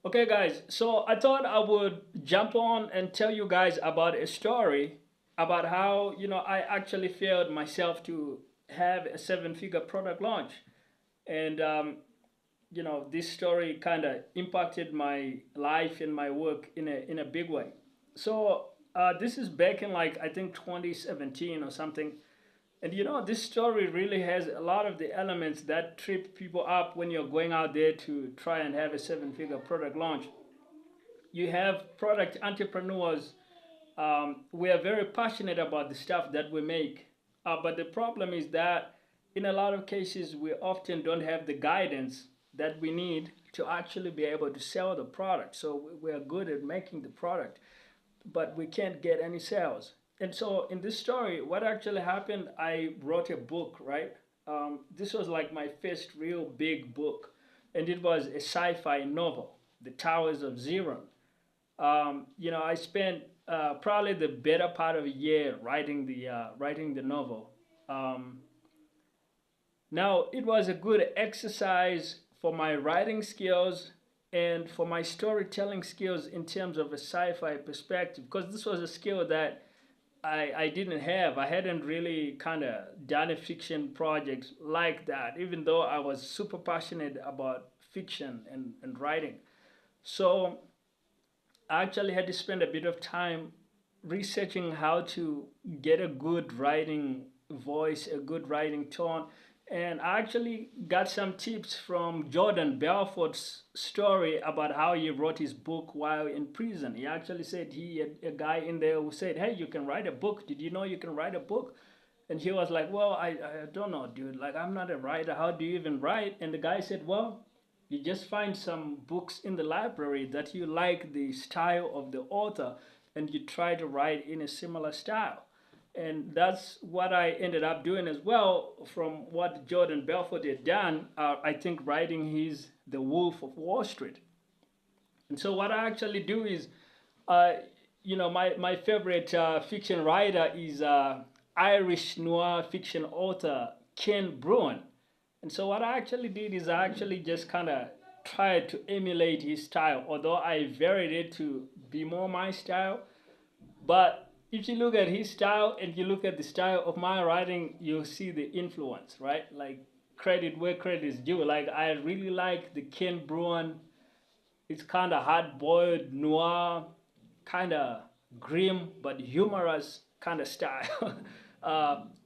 Okay, guys, so I thought I would jump on and tell you guys about a story about how, I actually failed myself to have a seven-figure product launch. And, this story kind of impacted my life and my work in a big way. So, this is back in like, I think 2017 or something. And this story really has a lot of the elements that trip people up when you're going out there to try and have a seven-figure product launch. You have product entrepreneurs. We are very passionate about the stuff that we make, but the problem is that in a lot of cases we often don't have the guidance that we need to actually be able to sell the product. So we are good at making the product, but we can't get any sales. And so in this story, what actually happened, I wrote a book, right? This was like my first real big book, and it was a sci-fi novel, The Towers of Zion. I spent probably the better part of a year writing the novel. Um, Now it was a good exercise for my writing skills and for my storytelling skills in terms of a sci-fi perspective, because this was a skill that I didn't have. I hadn't really kind of done a fiction project like that, even though I was super passionate about fiction and writing. So I actually had to spend a bit of time researching how to get a good writing voice, a good writing tone. And I actually got some tips from Jordan Belfort's story about how he wrote his book while in prison. He actually said he had a guy in there who said, "Hey, you can write a book. Did you know you can write a book?" And he was like, "Well, I don't know, dude. Like, I'm not a writer. How do you even write?" And the guy said, "Well, you just find some books in the library that you like the style of the author, and you try to write in a similar style." And that's what I ended up doing as well. From what Jordan Belfort had done, I think writing his The Wolf of Wall Street. And so what I actually do is, uh, my favorite fiction writer is Irish noir fiction author Ken Bruin. And so what I actually did is I actually just kind of tried to emulate his style, although I varied it to be more my style. But if you look at his style and you look at the style of my writing, you'll see the influence, right? Like, credit where credit is due. Like, I really like the Ken Bruin. It's kind of hard-boiled noir, kind of grim but humorous kind of style.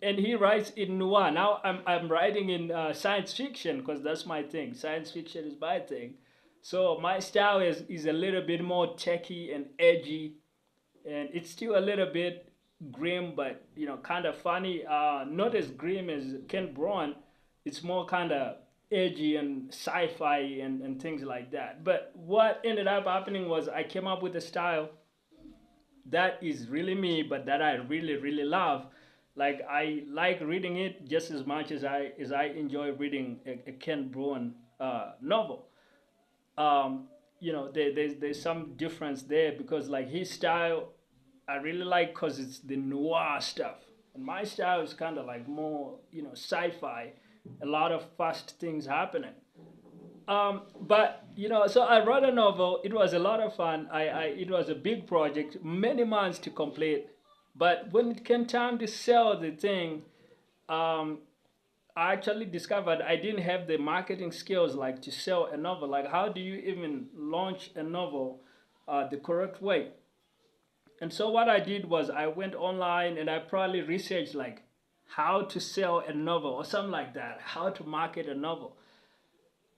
And he writes in noir. Now I'm writing in science fiction because that's my thing. Science fiction is my thing. So my style is a little bit more techy and edgy, and it's still a little bit grim, but kind of funny. Not as grim as Ken Braun. It's more kind of edgy and sci-fi and things like that. But what ended up happening was I came up with a style that is really me, but that I really really love. Like, I like reading it just as much as I enjoy reading a Ken Braun novel. um, there's some difference there because, like, his style I really like because it's the noir stuff, and my style is kind of like more sci-fi, a lot of fast things happening. But so I wrote a novel. It was a lot of fun. It was a big project, many months to complete. But when it came time to sell the thing, um, I actually discovered I didn't have the marketing skills like to sell a novel. Like, how do you even launch a novel the correct way? And so what I did was I went online and I probably researched like how to sell a novel or something like that, how to market a novel.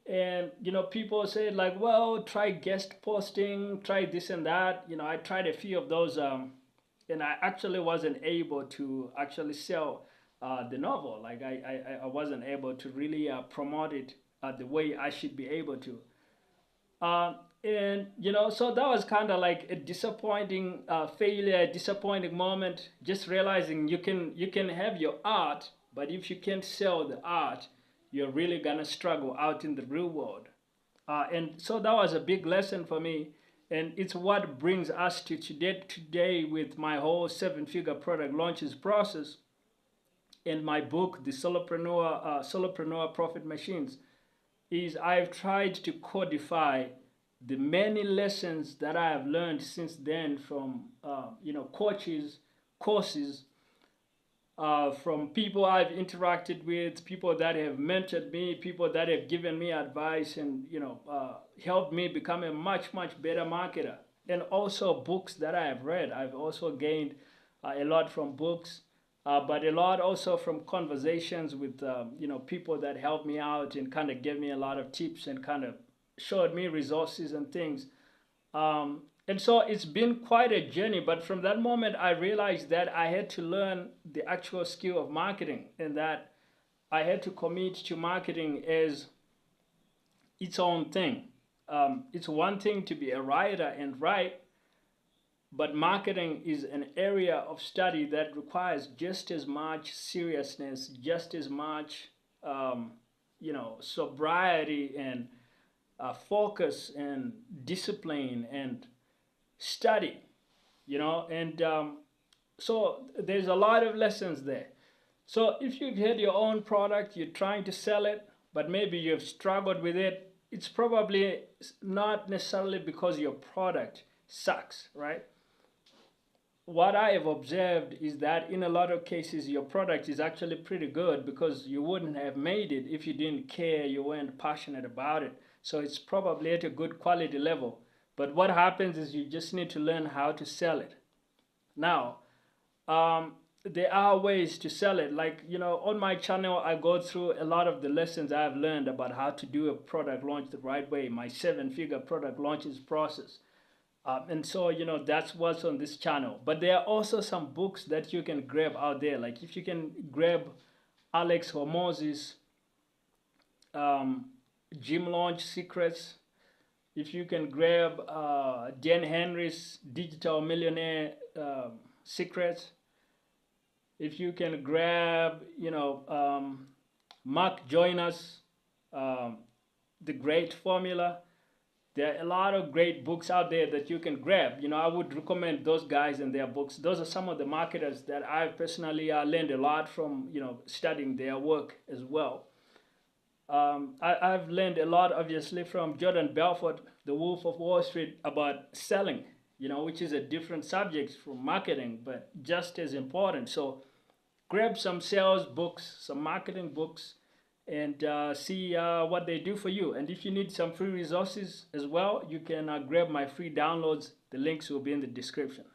And people said like, well, try guest posting, try this and that. I tried a few of those, and I actually wasn't able to actually sell the novel. Like, I wasn't able to really promote it the way I should be able to. And so that was kind of like a disappointing failure, disappointing moment. Just realizing you can have your art, but if you can't sell the art, you're really gonna struggle out in the real world. And so that was a big lesson for me, and it's what brings us to today with my whole seven-figure product launches process in my book, the Solopreneur Profit Machines. Is I've tried to codify the many lessons that I have learned since then from coaches, courses, from people I've interacted with, people that have mentored me, people that have given me advice, and helped me become a much better marketer. And also books that I have read. I've also gained a lot from books, but a lot also from conversations with people that helped me out and kind of gave me a lot of tips and kind of showed me resources and things. And so it's been quite a journey, but from that moment, I realized that I had to learn the actual skill of marketing, and that I had to commit to marketing as its own thing. It's one thing to be a writer and write, but marketing is an area of study that requires just as much seriousness, just as much, sobriety and focus and discipline and study, and so there's a lot of lessons there. So if you've had your own product, you're trying to sell it, but maybe you've struggled with it, it's probably not necessarily because your product sucks, right? What I have observed is that in a lot of cases, your product is actually pretty good, because you wouldn't have made it if you didn't care, you weren't passionate about it. So it's probably at a good quality level. But what happens is you just need to learn how to sell it. Now, there are ways to sell it. Like, on my channel, I go through a lot of the lessons I've learned about how to do a product launch the right way, my 7-figure product launches process. And so, that's what's on this channel. But there are also some books that you can grab out there. Like if you can grab Alex Hormozzi's Gym Launch Secrets, if you can grab Dan Henry's Digital Millionaire Secrets, if you can grab, Mark Joyner's The Great Formula, there are a lot of great books out there that you can grab. I would recommend those guys and their books. Those are some of the marketers that I've personally learned a lot from, studying their work as well. I've learned a lot, obviously, from Jordan Belfort, the Wolf of Wall Street, about selling, which is a different subject from marketing, but just as important. So grab some sales books, some marketing books, and see what they do for you. And if you need some free resources as well, you can grab my free downloads. The links will be in the description.